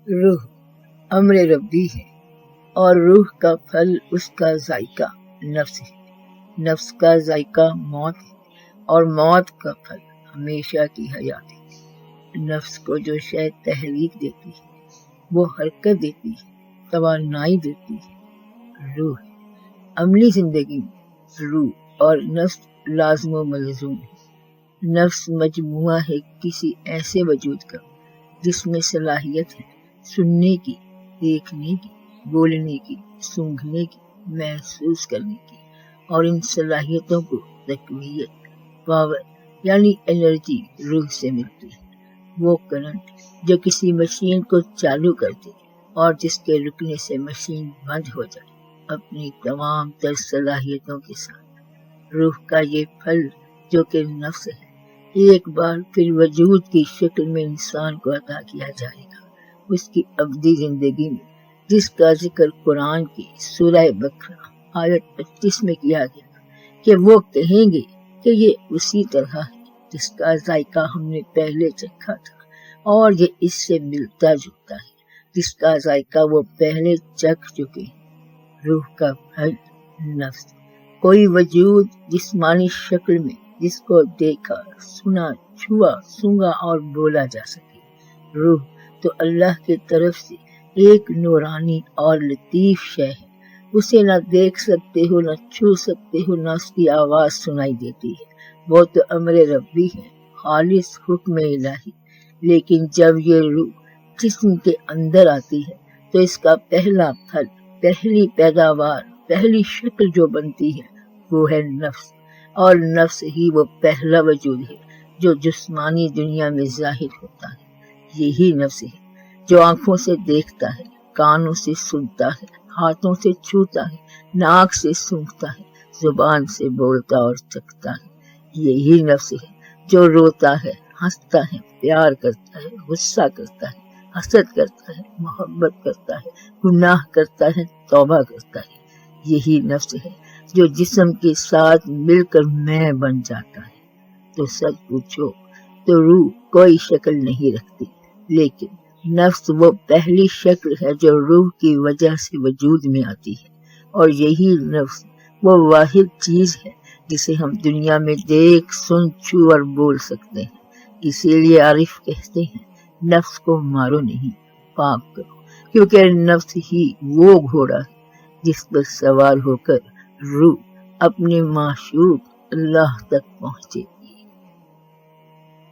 روح امر ربی ہے اور روح کا پھل اس کا ذائقہ نفس ہے۔ نفس کا ذائقہ موت ہے اور موت کا پھل ہمیشہ کی حیات ہے۔ نفس کو جو شے تحریک دیتی ہے، وہ حرکت دیتی ہے، توانائی دیتی ہے، روح ہے۔ عملی زندگی میں روح اور نفس لازم و ملزوم ہے۔ نفس مجموعہ ہے کسی ایسے وجود کا جس میں صلاحیت ہے سننے کی، دیکھنے کی، بولنے کی، سونگھنے کی، محسوس کرنے کی، اور ان صلاحیتوں کو تقویت، پاور یعنی انرجی روح سے ملتی ہے۔ وہ کرنٹ جو کسی مشین کو چالو کر دے اور جس کے رکنے سے مشین بند ہو جائے، اپنی تمام تر صلاحیتوں کے ساتھ۔ روح کا یہ پھل جو کہ نفس ہے، ایک بار پھر وجود کی شکل میں انسان کو عطا کیا جائے گا۔ اس کی ابدی زندگی میں جس کا ذکر قرآن کی سورہ بقرہ آیت 25 میں کیا گیا کہ وہ کہیں گے کہ یہ اسی طرح ہے جس کا ذائقہ ہم نے پہلے چکھا تھا، اور یہ اس سے ملتا جلتا ہے جس کا ذائقہ وہ پہلے چکھ چکے ہیں۔ روح کا پھل نفس، کوئی وجود جسمانی شکل میں جس کو دیکھا، سنا، چھوا، سونگا اور بولا جا سکے۔ روح تو اللہ کی طرف سے ایک نورانی اور لطیف شے ہے۔ اسے نہ دیکھ سکتے ہو، نہ چھو سکتے ہو، نہ اس کی آواز سنائی دیتی ہے۔ وہ تو امر ربی ہے، خالص حکم الہی۔ لیکن جب یہ روح جسم کے اندر آتی ہے تو اس کا پہلا پھل، پہلی پیداوار، پہلی شکل جو بنتی ہے وہ ہے نفس، اور نفس ہی وہ پہلا وجود ہے جو جسمانی دنیا میں ظاہر ہوتا ہے۔ یہی نفس ہے جو آنکھوں سے دیکھتا ہے، کانوں سے سنتا ہے، ہاتھوں سے چھوتا ہے، ناک سے سونگھتا ہے، زبان سے بولتا اور چکھتا ہے۔ یہی نفس ہے جو روتا ہے، ہنستا ہے، پیار کرتا ہے، غصہ کرتا ہے، حسد کرتا ہے، محبت کرتا ہے، گناہ کرتا ہے، توبہ کرتا ہے۔ یہی نفس ہے جو جسم کے ساتھ مل کر میں بن جاتا ہے۔ تو سچ پوچھو تو روح کوئی شکل نہیں رکھتی، لیکن نفس وہ پہلی شکل ہے جو روح کی وجہ سے وجود میں آتی ہے، اور یہی نفس وہ واحد چیز ہے جسے ہم دنیا میں دیکھ، سن، چھو اور بول سکتے ہیں۔ اسی لیے عارف کہتے ہیں نفس کو مارو نہیں، پاک کرو، کیونکہ نفس ہی وہ گھوڑا ہے جس پر سوار ہو کر روح اپنے معشوق اللہ تک پہنچے۔